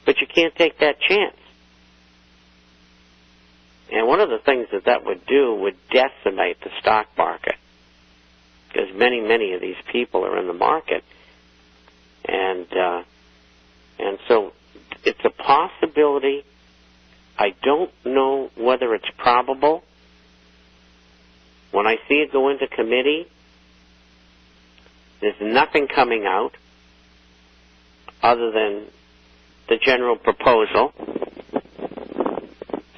but you can't take that chance. And one of the things that would do would decimate the stock market, because many, many of these people are in the market. And so it's a possibility. I don't know whether it's probable. When I see it go into committee, there's nothing coming out other than the general proposal.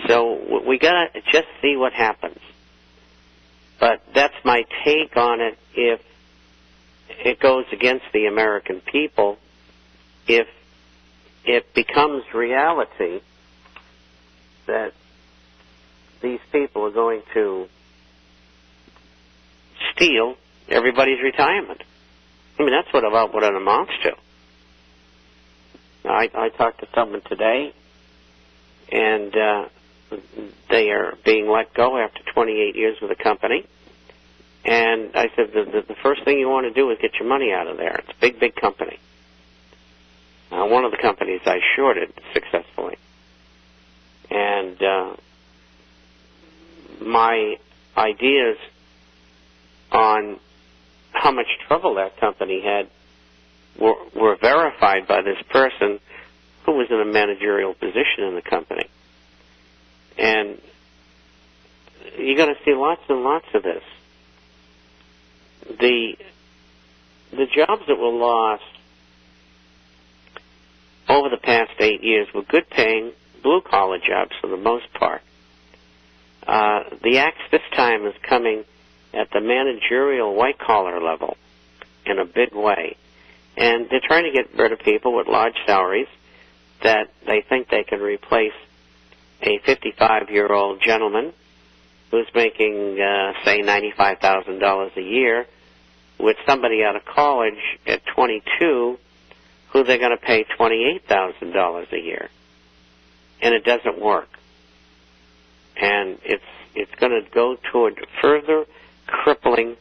So we got to just see what happens. But that's my take on it. If it goes against the American people, if it becomes reality that these people are going to steal everybody's retirement. I mean, that's what it amounts to. I talked to someone today, and they are being let go after 28 years with the company. And I said, the first thing you want to do is get your money out of there. It's a big, big company. One of the companies I shorted successfully. And my ideas on how much trouble that company had were verified by this person who was in a managerial position in the company. And you're going to see lots and lots of this. The jobs that were lost over the past 8 years were good-paying, blue-collar jobs for the most part. The axe this time is coming at the managerial white-collar level in a big way. And they're trying to get rid of people with large salaries that they think they can replace a 55-year-old gentleman who's making, say, $95,000 a year with somebody out of college at 22 who they're going to pay $28,000 a year. And it doesn't work. And it's going to go toward further crippling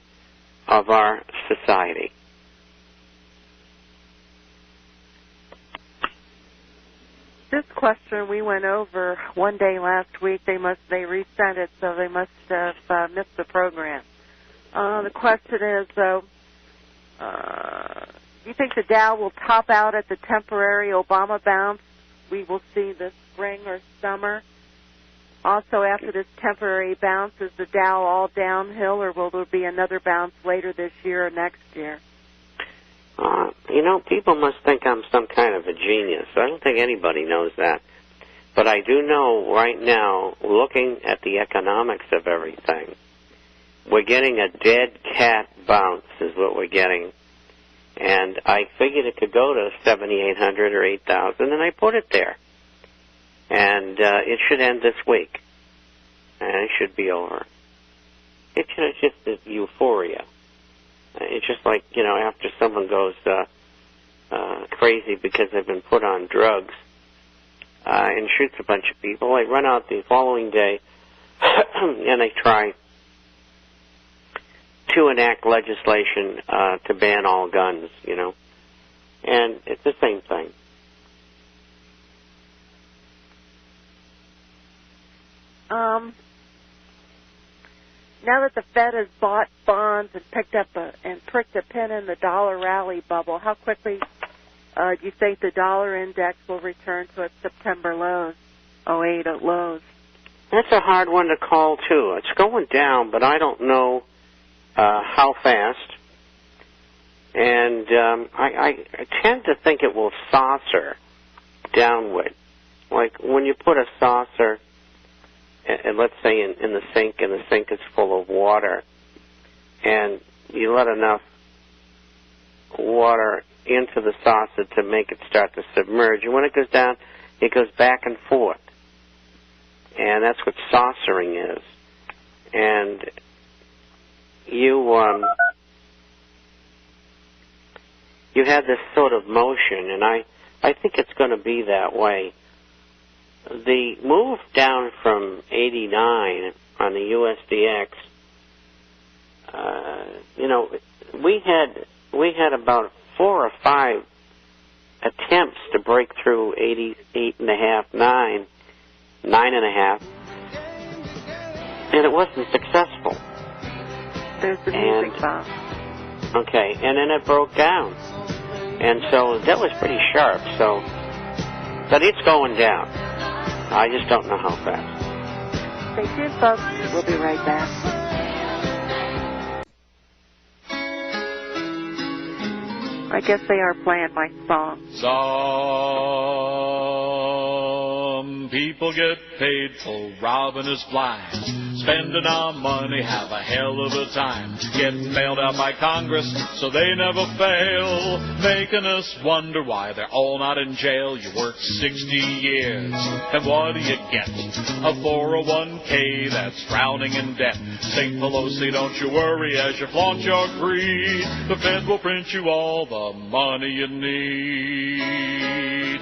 of our society. This question we went over one day last week. They resent it, so they must have missed the program. The question is, though, do you think the Dow will top out at the temporary Obama bounce we will see this spring or summer? Also, after this temporary bounce, is the Dow all downhill, or will there be another bounce later this year or next year? People must think I'm some kind of a genius. I don't think anybody knows that. But I do know right now, looking at the economics of everything, we're getting a dead cat bounce is what we're getting. And I figured it could go to 7,800 or 8,000, and I put it there. And it should end this week. And it should be over. It's just a euphoria. It's just like, after someone goes crazy because they've been put on drugs and shoots a bunch of people, they run out the following day and they try to enact legislation to ban all guns, And it's the same thing. Now that the Fed has bought bonds and pricked a pin in the dollar rally bubble, how quickly do you think the dollar index will return to its September lows, 08 lows? That's a hard one to call, too. It's going down, but I don't know how fast. And I tend to think it will saucer downward. Like when you put a saucer, and let's say in the sink, and the sink is full of water, and you let enough water into the saucer to make it start to submerge. And when it goes down, it goes back and forth. And that's what saucering is. And you had this sort of motion, and I think it's going to be that way. The move down from 89 on the USDX, we had about 4 or 5 attempts to break through 88.5, 9.5, and it wasn't successful. There's the music box. Okay, and then it broke down. And so that was pretty sharp. So, but it's going down. I just don't know how fast. Stay tuned, folks. We'll be right back. I guess they are playing my song. Some people get paid for robbing us blind, spending our money, have a hell of a time, getting bailed out by Congress so they never fail, making us wonder why they're all not in jail. You work 60 years, and what do you get? A 401k that's drowning in debt. St. Pelosi, don't you worry as you flaunt your creed. The Fed will print you all the money you need.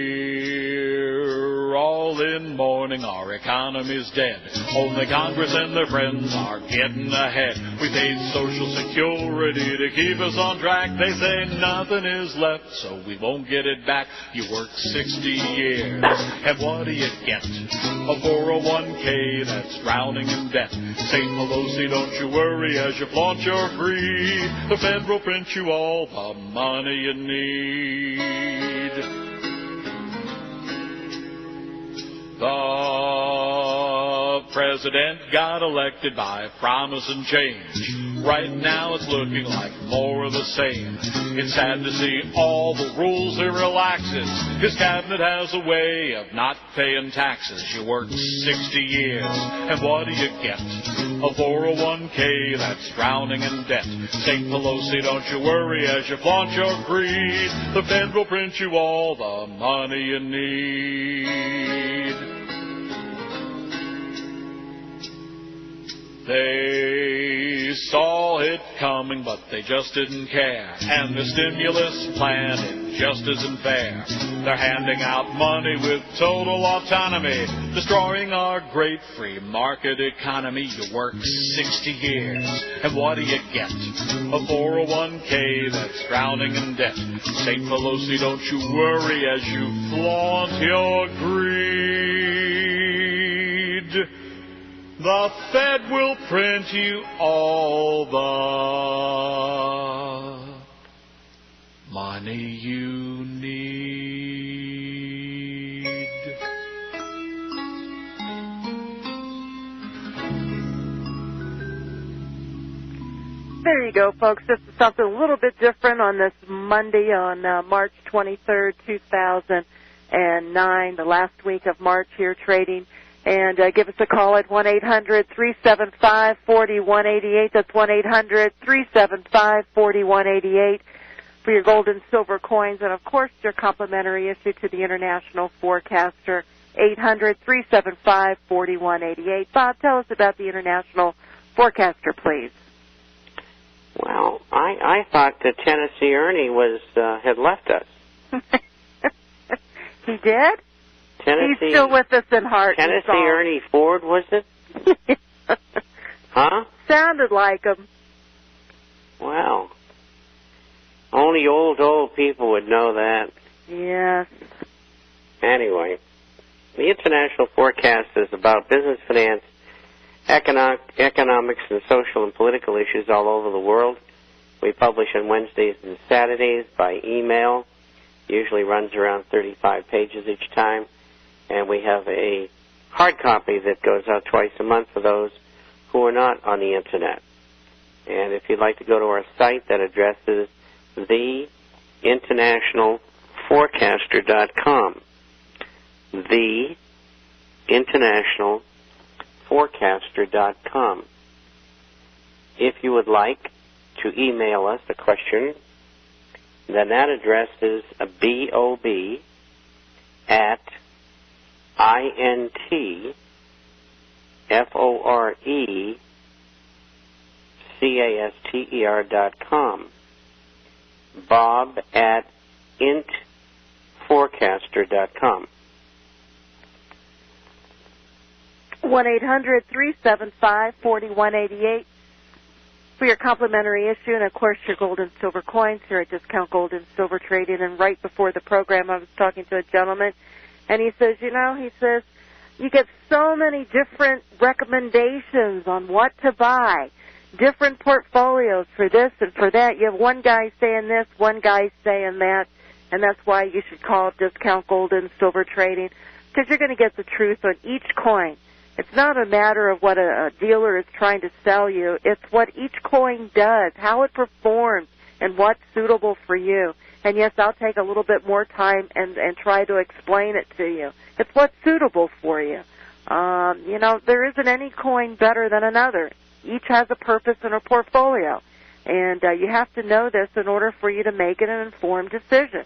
We're all in mourning, our economy's dead. Only Congress and their friends are getting ahead. We paid Social Security to keep us on track. They say nothing is left, so we won't get it back. You work 60 years, and what do you get? A 401k that's drowning in debt. St. Pelosi, don't you worry as you flaunt your creed. The Fed will print you all the money you need. The president got elected by promise and change. Right now it's looking like more of the same. It's sad to see all the rules he relaxes. His cabinet has a way of not paying taxes. You work 60 years, and what do you get? A 401k that's drowning in debt. St. Pelosi, don't you worry as you flaunt your creed. The Fed will print you all the money you need. They saw it coming, but they just didn't care. And the stimulus plan, it just isn't fair. They're handing out money with total autonomy, destroying our great free market economy. You work 60 years, and what do you get? A 401k that's drowning in debt. St. Pelosi, don't you worry as you flaunt your greed. The Fed will print you all the money you need. There you go, folks. This is something a little bit different on this Monday on March 23rd, 2009, the last week of March here trading. And give us a call at 1-800-375-4188. That's 1-800-375-4188 for your gold and silver coins. And, of course, your complimentary issue to the International Forecaster, 800-375-4188. Bob, tell us about the International Forecaster, please. Well, I thought that Tennessee Ernie had left us. He did? Tennessee, he's still with us in heart. Tennessee Ernie Ford, was it? Huh? Sounded like him. Wow. Only old people would know that. Yes. Anyway, the International Forecast is about business, finance, economics, and social and political issues all over the world. We publish on Wednesdays and Saturdays by email. Usually runs around 35 pages each time. And we have a hard copy that goes out twice a month for those who are not on the Internet. And if you'd like to go to our site, that address is theinternationalforecaster.com. Theinternationalforecaster.com. If you would like to email us a question, then that address is bob at INTFORECASTER.com. Bob at intforecaster.com. 1-800-375-4188. for your complimentary issue, and, of course, your gold and silver coins here at Discount Gold and Silver Trading. And right before the program, I was talking to a gentleman, and he says, you get so many different recommendations on what to buy, different portfolios for this and for that. You have one guy saying this, one guy saying that, and that's why you should call Discount Gold and Silver Trading, because you're going to get the truth on each coin. It's not a matter of what a dealer is trying to sell you. It's what each coin does, how it performs, and what's suitable for you. And, yes, I'll take a little bit more time and try to explain it to you. It's what's suitable for you. There isn't any coin better than another. Each has a purpose and a portfolio. And you have to know this in order for you to make an informed decision.